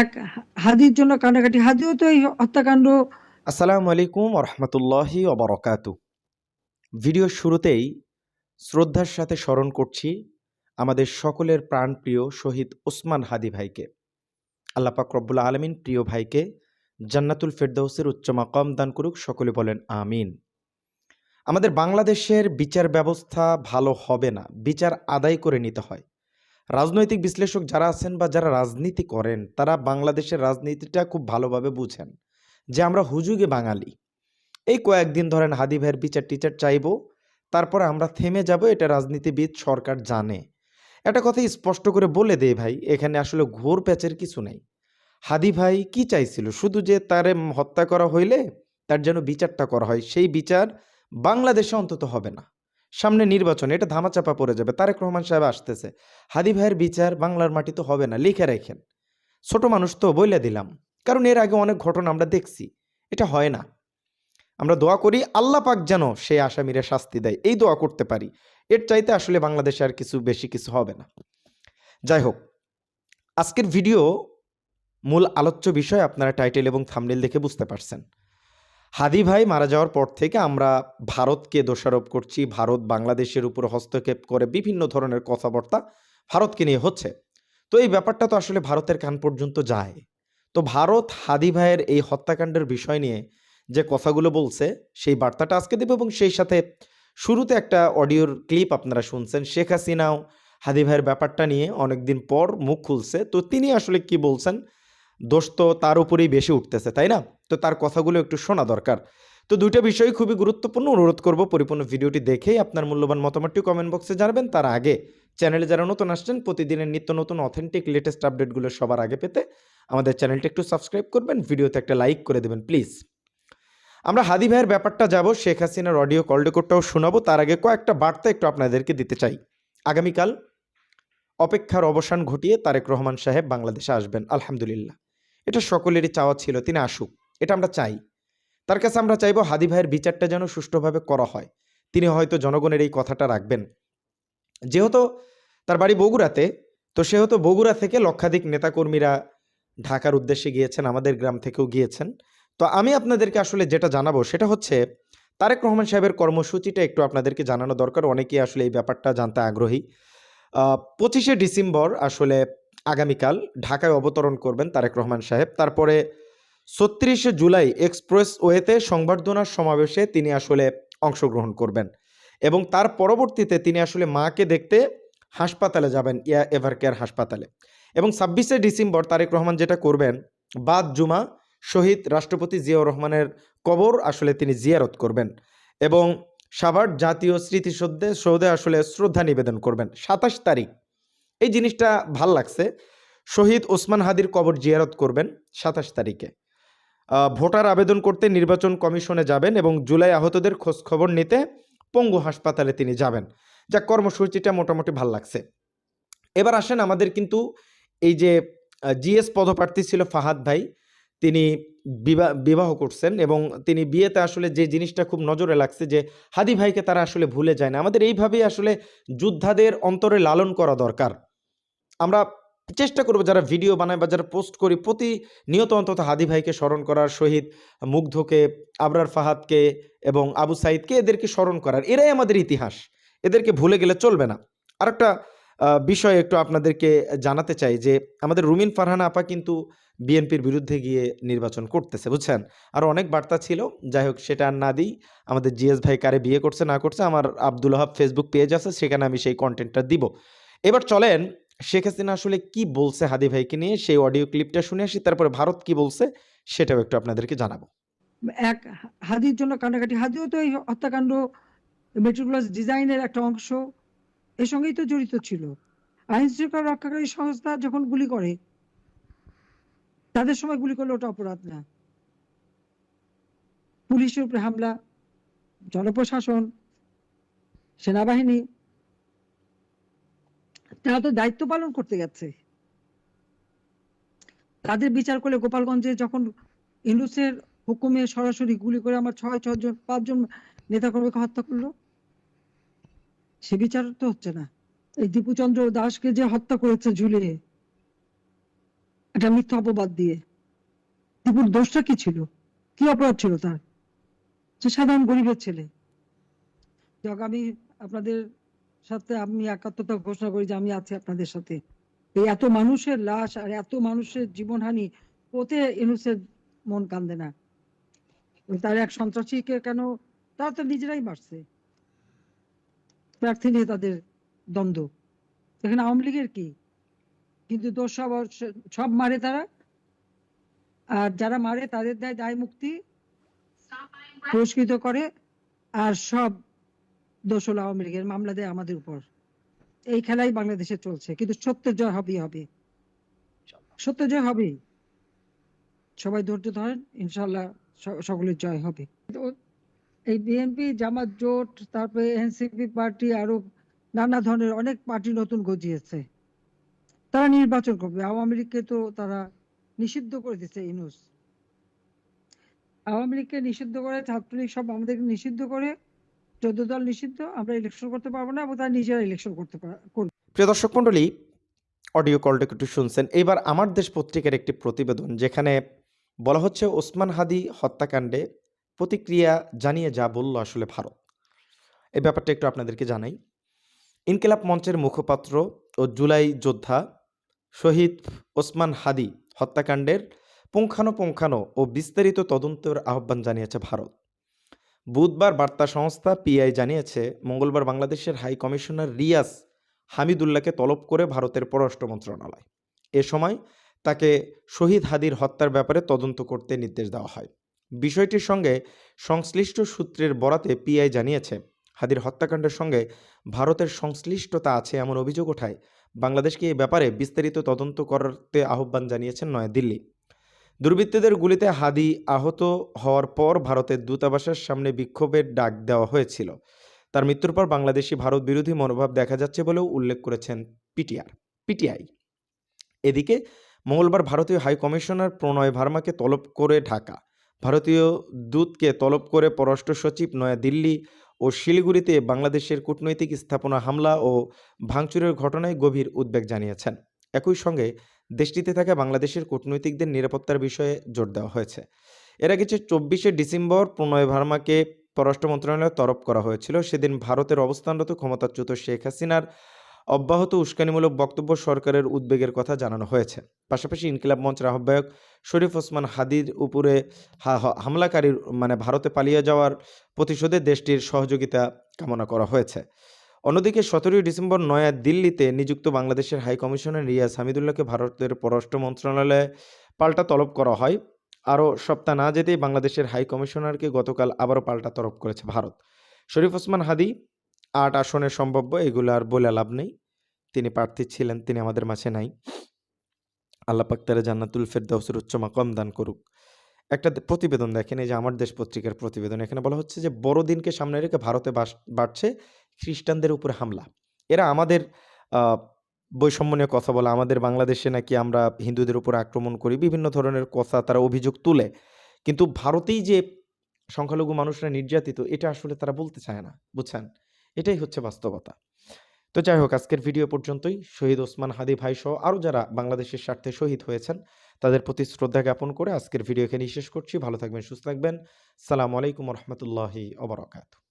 এক হাদির জন্য কান্নাকাটি। হাদিও তো এই হত্যাকাণ্ড। আসসালামু আলাইকুম রহমতুল্লাহি ওবরকাতু। ভিডিওর শুরুতেই শ্রদ্ধার সাথে স্মরণ করছি আমাদের সকলের প্রাণপ্রিয় শহীদ ওসমান হাদি ভাইকে। আল্লাহ পাক রব্বুল আলমিন প্রিয় ভাইকে জান্নাতুল ফেরদৌসের উচ্চ মাকাম দান করুক, সকলে বলেন আমিন। আমাদের বাংলাদেশের বিচার ব্যবস্থা ভালো হবে না, বিচার আদায় করে নিতে হয়। রাজনৈতিক বিশ্লেষক যারা আছেন বা যারা রাজনীতি করেন, তারা বাংলাদেশের রাজনীতিটা খুব ভালোভাবে বুঝেন যে আমরা হুজুগে বাঙালি। এই কয়েকদিন ধরেন হাদি ভাইয়ের বিচার টিচার চাইবো, তারপরে আমরা থেমে যাব, এটা রাজনীতিবিদ সরকার জানে। একটা কথা স্পষ্ট করে বলে দেই ভাই, এখানে আসলে ঘোর প্যাচের কিছু নেই। হাদি ভাই কি চাইছিল? শুধু যে তারে হত্যা করা হইলে তার যেন বিচারটা করা হয়, সেই বিচার বাংলাদেশে অন্তত হবে না। সামনে নির্বাচন, এটা ধামাচাপা পড়ে যাবে। তারেক রহমান সাহেব আসতেছে, হাদি ভাইয়ের বিচার বাংলার মাটিতে হবে না, লিখে রাখেন। ছোট মানুষ তো বইলে দিলাম, কারণ এর আগে অনেক ঘটনা আমরা দেখছি, এটা হয় না। আমরা দোয়া করি আল্লাহ পাক যেন সেই আসামিরা শাস্তি দেয়, এই দোয়া করতে পারি। এর চাইতে আসলে বাংলাদেশে আর কিছু বেশি কিছু হবে না। যাই হোক, আজকের ভিডিও মূল আলোচ্য বিষয় আপনারা টাইটেল এবং থাম্বনেল দেখে বুঝতে পারছেন। হাদি ভাই মারা যাওয়ার পর থেকে আমরা ভারতকে দোষারোপ করছি, ভারত বাংলাদেশের উপর হস্তক্ষেপ করে বিভিন্ন ধরনের কথাবার্তা ভারতকে নিয়ে হচ্ছে। তো এই ব্যাপারটা তো আসলে ভারতের কান পর্যন্ত যায়। তো ভারত হাদি ভাইয়ের এই হত্যাকাণ্ডের বিষয় নিয়ে যে কথাগুলো বলছে, সেই বার্তাটা আজকে দেব, এবং সেই সাথে শুরুতে একটা অডিওর ক্লিপ আপনারা শুনছেন। শেখ হাসিনাও হাদি ভাইয়ের ব্যাপারটা নিয়ে অনেকদিন পর মুখ খুলছে, তো তিনি আসলে কি বলছেন? দোষ তো তার উপরেই বেশি উঠতেছে, তাই না? তো তার কথাগুলো একটু শোনা দরকার। তো দুইটা বিষয় খুবই গুরুত্বপূর্ণ, অনুরোধ করব পরিপূর্ণ ভিডিওটি দেখেই আপনার মূল্যবান মতামতটি কমেন্ট বক্সে জানাবেন। তার আগে চ্যানেলে যারা নতুন আসছেন, প্রতিদিনের নিত্য নতুন অথেন্টিক লেটেস্ট আপডেটগুলো সবার আগে পেতে আমাদের চ্যানেলটি একটু সাবস্ক্রাইব করবেন, ভিডিওতে একটা লাইক করে দেবেন প্লিজ। আমরা হাদি ভাইয়ের ব্যাপারটা যাব, শেখ হাসিনার অডিও কল রেকর্ডটাও শোনাবো। তার আগে কয়েকটা বার্তা একটু আপনাদেরকে দিতে চাই। আগামীকাল অপেক্ষার অবসান ঘটিয়ে তারেক রহমান সাহেব বাংলাদেশে আসবেন, আলহামদুলিল্লাহ। এটা সকলেরই চাওয়া ছিল, তিনি আসুক, এটা আমরা চাই। তার কাছে আমরা চাইবো হাদি ভাইয়ের বিচারটা যেন সুষ্ঠুভাবে করা হয়। তিনি হয়তো জনগণের এই কথাটা রাখবেন। যেহেতু তার বাড়ি বগুড়াতে, তো সেহেতু বগুড়া থেকে লক্ষাধিক নেতাকর্মীরা ঢাকার উদ্দেশ্যে গিয়েছেন, আমাদের গ্রাম থেকেও গিয়েছেন। তো আমি আপনাদেরকে আসলে যেটা জানাবো সেটা হচ্ছে তারেক রহমান সাহেবের কর্মসূচিটা একটু আপনাদেরকে জানানো দরকার। অনেকেই আসলে এই ব্যাপারটা জানতে আগ্রহী। 25শে ডিসেম্বর আসলে আগামীকাল ঢাকায় অবতরণ করবেন তারেক রহমান সাহেব। তারপরে 36শে জুলাই এক্সপ্রেস ওয়েতে সংবর্ধনার সমাবেশে তিনি আসলে অংশগ্রহণ করবেন, এবং তার পরবর্তীতে তিনি আসলে মাকে দেখতে হাসপাতালে যাবেন, এভার কেয়ার হাসপাতালে। এবং 26শে ডিসেম্বর তারেক রহমান যেটা করবেন, বাদ জুমা শহীদ রাষ্ট্রপতি জিয়াউর রহমানের কবর আসলে তিনি জিয়ারত করবেন, এবং সাভার জাতীয় স্মৃতিসৌধে আসলে শ্রদ্ধা নিবেদন করবেন 27 তারিখ। এই জিনিসটা ভাল লাগছে। শহীদ ওসমান হাদির কবর জিয়ারত করবেন 27 তারিখে। ভোটার আবেদন করতে নির্বাচন কমিশনে যাবেন, এবং জুলাই আহতদের খোঁজ খবর নিতে পঙ্গু হাসপাতালে তিনি যাবেন। যা কর্মসূচিটা মোটামুটি ভাল লাগছে। এবার আসেন, আমাদের কিন্তু এই যে জিএস পদপ্রার্থী ছিল ফাহাদ ভাই, তিনি বিবাহ করছেন, এবং তিনি বিয়েতে আসলে যে জিনিসটা খুব নজরে লাগছে যে হাদি ভাইকে তারা আসলে ভুলে যায় না। আমাদের এইভাবেই আসলে যোদ্ধাদের অন্তরে লালন করা দরকার। আমরা চেষ্টা করব যারা ভিডিও বানায় বা যারা পোস্ট করি, প্রতিনিয়ত অন্তত হাদি ভাইকে স্মরণ করার, শহীদ মুগ্ধকে, আবরার ফাহাদকে এবং আবু সাইদকে, এদেরকে স্মরণ করার। এরাই আমাদের ইতিহাস, এদেরকে ভুলে গেলে চলবে না। আরেকটা বিষয় একটু আপনাদেরকে জানাতে চাই যে আমাদের রুমিন ফারহানা আপা কিন্তু বিএনপির বিরুদ্ধে গিয়ে নির্বাচন করতেছে, বুঝছেন। আরও অনেক বার্তা ছিল, যাই হোক সেটা আর না দিই। আমাদের জিএস ভাই কারে বিয়ে করছে না করছে, আমার আব্দুল ওহাব ফেসবুক পেজ আছে, সেখানে আমি সেই কন্টেন্টটা দিব। এবার চলেন শেখ হাসিনা আসলে কি বলছে হাদি ভাইকে নিয়ে, সেই অডিও ক্লিপটা শুনে আসি, তারপরে ভারত কি বলছে সেটাও একটু আপনাদেরকে জানাবো। এক হাদির জন্য কান্নাকাটি। হাদিও তো এই হত্যাকাণ্ড মেট্রোপ্লাস ডিজাইনের একটা অংশ, এর সঙ্গেই তো জড়িত ছিল। আইন শৃঙ্খলা রক্ষাকারী সংস্থা যখন গুলি করে, তাদের সময় গুলি করলে ওটা অপরাধ না। পুলিশের উপরে হামলা, জনপ্রশাসন, সেনাবাহিনী, তারা তো দায়িত্ব পালন করতে গেছে। তাদের বিচার করলে গোপালগঞ্জে যখন ইউনূসের হুকুমে সরাসরি গুলি করে আমার 5জন নেতাকর্মীকে হত্যা করলো, সে বিচার তো হচ্ছে না। এই দীপুচন্দ্র দাসকে যে হত্যা করেছে ঝুলিয়ে, একটা মিথ্যা অপবাদ দিয়ে। দীপুর দোষটা কি ছিল? কি অপরাধ ছিল তার? সে সাধারণ গরিবের ছেলে। যাক, আমি আপনাদের সাথে আমি একাত্মতা ঘোষণা করি যে আমি আছি আপনাদের সাথে। এই এত মানুষের লাশ আর এত মানুষের জীবনহানি, ওতে ইউনূসের মন কান্দে না। তার এক সন্ত্রাসীকে কেন, তারা তো নিজেরাই মারছে, প্রার্থী নিয়ে তাদের দ্বন্দ্ব। এখানে আওয়ামী লীগের কি? কিন্তু দোষ সব মারে তারা, আর যারা মারে তাদের দেয় দায় মুক্তি, পুরস্কৃত করে, আর সব দোষ হলো আওয়ামী লীগের, মামলা দেয় আমাদের উপর। এই খেলাই বাংলাদেশে চলছে, কিন্তু সত্যের জয় হবেই হবে, সত্যের জয় হবেই। সবাই ধৈর্য ধরেন, ইনশাল্লাহ সকলের জয় হবে। তো এই বিএনপি জামাত জোট, তারপরে এনসিপি পার্টি, আরো নানা ধরনের অনেক পার্টি নতুন গজিয়েছে। তারা নির্বাচন করবে। আওয়ামী লীগকে তো তারা নিষিদ্ধ করে দিচ্ছে ইউনূস। আওয়ামী লীগকে নিষিদ্ধ করে, ছাত্রলীগ সব আমাদেরকে নিষিদ্ধ করে, 14 দল নিষিদ্ধ, আমরা ইলেকশন করতে পারবো না, এবং তারা নিজেরা ইলেকশন করবে। প্রিয় দর্শক মণ্ডলী, অডিও কলটা একটু শুনছেন। এইবার আমার দেশ পত্রিকার একটি প্রতিবেদন, যেখানে বলা হচ্ছে ওসমান হাদি হত্যাকাণ্ডে প্রতিক্রিয়া জানিয়ে যা বলল আসলে ভারত। এই ব্যাপারটা একটু আপনাদেরকে জানাই। ইনকিলাব মঞ্চের মুখপাত্র ও জুলাই যোদ্ধা শহীদ ওসমান হাদি হত্যাকাণ্ডের পুঙ্খানুপুঙ্খানু ও বিস্তারিত তদন্তের আহ্বান জানিয়েছে ভারত। বুধবার বার্তা সংস্থা পিআই জানিয়েছে, মঙ্গলবার বাংলাদেশের হাই কমিশনার রিয়াজ হামিদুল্লাহকে তলব করে ভারতের পররাষ্ট্র মন্ত্রণালয়। এ সময় তাকে শহীদ হাদির হত্যার ব্যাপারে তদন্ত করতে নির্দেশ দেওয়া হয়। বিষয়টির সঙ্গে সংশ্লিষ্ট সূত্রের বরাতে পিআই জানিয়েছে, হাদির হত্যাকাণ্ডের সঙ্গে ভারতের সংশ্লিষ্টতা আছে এমন অভিযোগ ওঠায় বাংলাদেশকে এই ব্যাপারে বিস্তারিত তদন্ত করতে আহ্বান জানিয়েছেন নয়াদিল্লি। দুর্বৃত্তদের গুলিতে হাদি আহত হওয়ার পর ভারতের দূতাবাসের সামনে বিক্ষোভের ডাক দেওয়া হয়েছিল। তার মৃত্যুর পর বাংলাদেশি ভারত বিরোধী মনোভাব দেখা যাচ্ছে বলেও উল্লেখ করেছেন পিটিআই। এদিকে মঙ্গলবার ভারতীয় হাই কমিশনার প্রণয় ভার্মাকে তলব করে ঢাকা, ভারতীয় দূতকে তলব করে পররাষ্ট্র সচিব নয়াদিল্লি ও শিলিগুড়িতে বাংলাদেশের কূটনৈতিক স্থাপনা হামলা ও ভাঙচুরের ঘটনায় গভীর উদ্বেগ জানিয়েছেন। একই সঙ্গে দেশটিতে থাকা বাংলাদেশের কূটনৈতিকদের নিরাপত্তার বিষয়ে জোর দেওয়া হয়েছে। এর আগে 24শে ডিসেম্বর প্রণয় ভার্মাকে পররাষ্ট্র মন্ত্রণালয়ে তলব করা হয়েছিল। সেদিন ভারতের অবস্থানরত ক্ষমতাচ্যুত শেখ হাসিনার অব্যাহত উস্কানিমূলক বক্তব্য সরকারের উদ্বেগের কথা জানানো হয়েছে। পাশাপাশি ইনকিলাব মঞ্চের আহ্বায়ক শরীফ ওসমান হাদির উপরে হামলাকারীর ভারতে পালিয়ে যাওয়ার প্রতিশোধে দেশটির সহযোগিতা কামনা করা হয়েছে। অন্যদিকে 17 ডিসেম্বর নয়া দিল্লিতে নিযুক্ত বাংলাদেশের হাই কমিশনার রিয়াজ হামিদুল্লাহকে ভারতের পররাষ্ট্র মন্ত্রণালয়ে পাল্টা তলব করা হয়। আরও সপ্তাহ না যেতেই বাংলাদেশের হাই কমিশনারকে গতকাল আবারও পাল্টা তলব করেছে ভারত। শরীফ ওসমান হাদি 8 আসনের সম্ভাব্য, এগুলো আর বলে লাভ নেই। তিনি প্রার্থী ছিলেন, তিনি আমাদের মাঝে নাই। আল্লাহ পাক তারে জান্নাতুল ফেরদাউসের উচ্চ মাকাম দান করুক। একটা প্রতিবেদন দেখেন, এই যে আমার দেশ পত্রিকার প্রতিবেদন, এখানে বলা হচ্ছে যে বড়দিনকে সামনে রেখে ভারতে বাড়ছে খ্রিস্টানদের উপরে হামলা। এরা আমাদের বৈষম্য নিয়ে কথা বলে, আমাদের বাংলাদেশে নাকি আমরা হিন্দুদের উপর আক্রমণ করি, বিভিন্ন ধরনের কথা তারা অভিযোগ তুলে। কিন্তু ভারতেই যে সংখ্যালঘু মানুষরা নির্যাতিত, এটা আসলে তারা বলতে চায় না, বুঝছেন? এটাই হচ্ছে বাস্তবতা। তো যাই হোক, আজকের ভিডিও পর্যন্তই। শহীদ ওসমান হাদি ভাই সহ আরও যারা বাংলাদেশের স্বার্থে শহীদ হয়েছেন তাদের প্রতি শ্রদ্ধা জ্ঞাপন করে আজকের ভিডিও এখানেই শেষ করছি। ভালো থাকবেন, সুস্থ থাকবেন। আসসালামু আলাইকুম রহমতুল্লাহি ওয়া বারাকাতুহু।